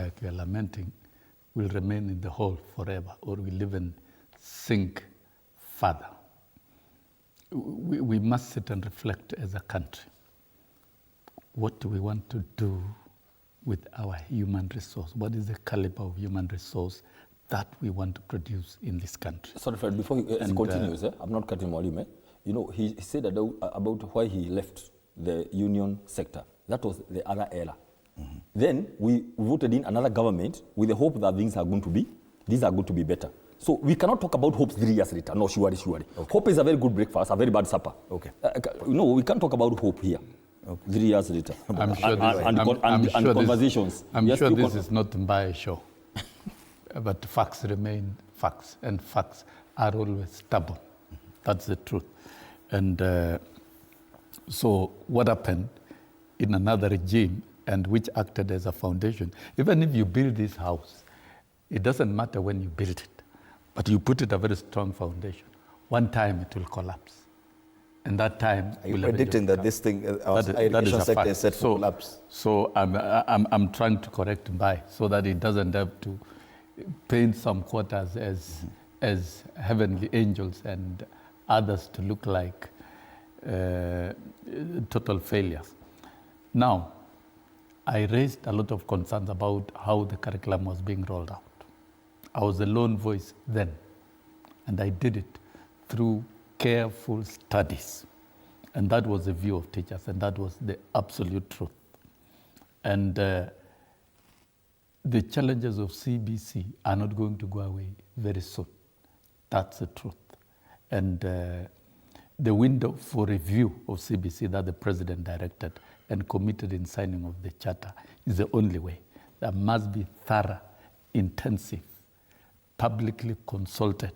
like you're lamenting, will remain in the hole forever or will even sink further. We must sit and reflect as a country. What do we want to do with our human resource? What is the caliber of human resource that we want to produce in this country? Sorry, Fred, before he continues, I'm not cutting volume. You know, he said about why he left the union sector. That was the other era. Mm-hmm. Then we voted in another government with the hope that these are going to be better. So we cannot talk about hope 3 years later. No, surely. Okay. Hope is a very good breakfast, a very bad supper. Okay. No, we can't talk about hope here. Okay. 3 years later. I'm sure conversations. I'm sure this is not Mbaye show. But facts remain facts, and facts are always stubborn. That's the truth. And so what happened in another regime, and which acted as a foundation, even if you build this house, it doesn't matter when you build it, but you put it a very strong foundation. One time it will collapse. And that time are you predicting that this thing, our education sector is set to collapse? So I'm trying to correct Mbaye so that it doesn't have to paint some quarters as heavenly angels and others to look like total failures. Now, I raised a lot of concerns about how the curriculum was being rolled out. I was a lone voice then, and I did it through careful studies. And that was the view of teachers, and that was the absolute truth. And the challenges of CBC are not going to go away very soon. That's the truth. And the window for review of CBC that the president directed and committed in signing of the charter is the only way. There must be thorough, intensive, publicly consulted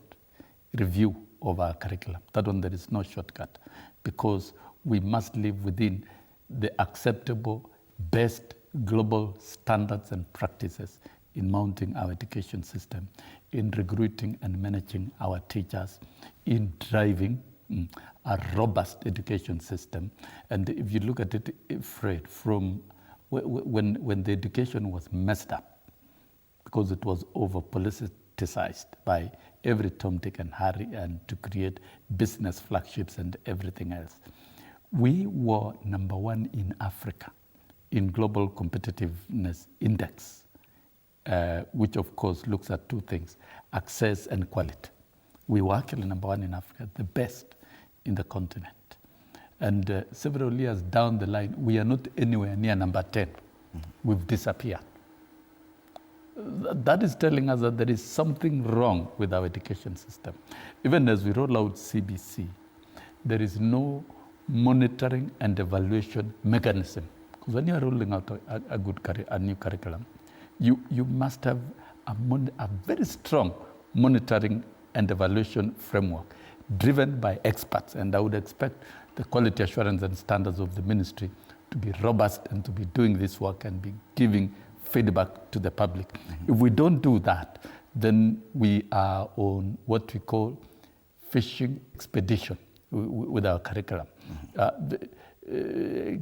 review of our curriculum. That one, there is no shortcut, because we must live within the acceptable, best global standards and practices in mounting our education system, in recruiting and managing our teachers, in driving a robust education system. And if you look at it, Fred, from when the education was messed up, because it was over-politicized by every Tom, Dick, and Harry, and to create business flagships and everything else. We were number 1 in Africa in Global Competitiveness Index, which of course looks at 2 things, access and quality. We were actually number 1 in Africa, the best in the continent. And several years down the line, we are not anywhere near number 10. We've disappeared. That is telling us that there is something wrong with our education system. Even as we roll out CBC, there is no monitoring and evaluation mechanism. Because when you are rolling out a new curriculum, you must have a very strong monitoring and evaluation framework driven by experts. And I would expect the quality assurance and standards of the ministry to be robust and to be doing this work and be giving feedback to the public. If we don't do that, then we are on what we call fishing expedition with our curriculum. The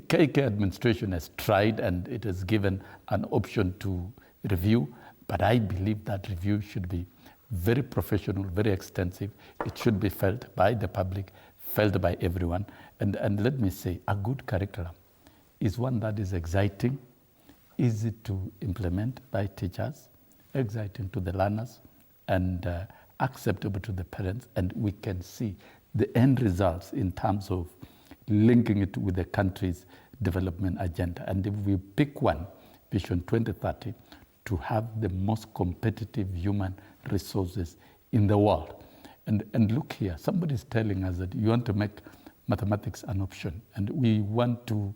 KK administration has tried, and it has given an option to review, but I believe that review should be very professional, very extensive. It should be felt by the public, felt by everyone. And let me say, a good curriculum is one that is exciting, easy to implement by teachers, exciting to the learners, and acceptable to the parents. And we can see the end results in terms of linking it with the country's development agenda. And if we pick one, Vision 2030, to have the most competitive human resources in the world. And look here, somebody is telling us that you want to make mathematics an option, and we want to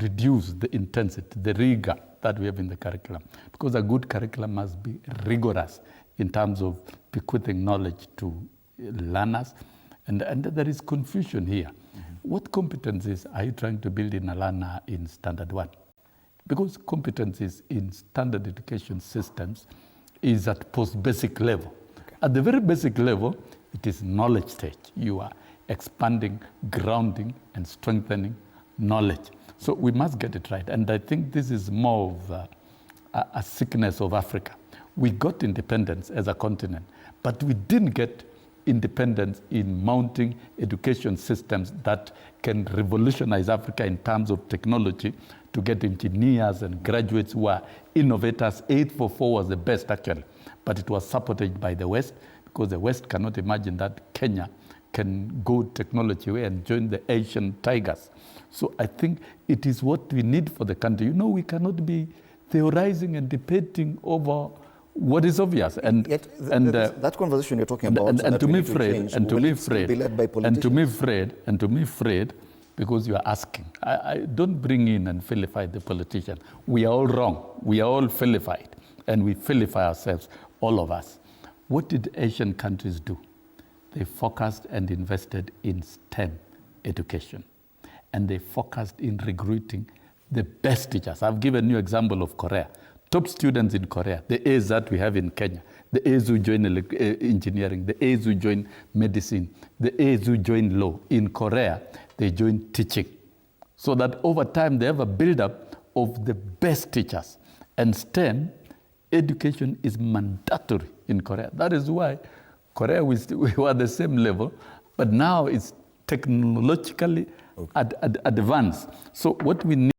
reduce the intensity, the rigor that we have in the curriculum. Because a good curriculum must be rigorous in terms of bequeathing knowledge to learners. And there is confusion here. What competencies are you trying to build in a learner in Standard 1? Because competencies in standard education systems is at post-basic level. Okay. At the very basic level, it is knowledge stage. You are expanding, grounding, and strengthening knowledge. So we must get it right. And I think this is more of a sickness of Africa. We got independence as a continent, but we didn't get independence in mounting education systems that can revolutionize Africa in terms of technology to get engineers and graduates who are innovators. 844 was the best, actually, but it was sabotaged by the West because the West cannot imagine that Kenya can go technology way and join the Asian tigers. So I think it is what we need for the country. You know, we cannot be theorizing and debating over what is obvious. And that conversation you're talking about, and to me, Fred, because you are asking, I don't bring in and vilify the politician. We are all wrong. We are all vilified, and we vilify ourselves, all of us. What did Asian countries do? They focused and invested in STEM education, and they focused in recruiting the best teachers. I've given you an example of Korea. Top students in Korea, the A's that we have in Kenya, the A's who join engineering, the A's who join medicine, the A's who join law. In Korea, they join teaching. So that over time, they have a build-up of the best teachers. And STEM education is mandatory in Korea. That is why Korea, we were at the same level, but now it's technologically advanced. So what we need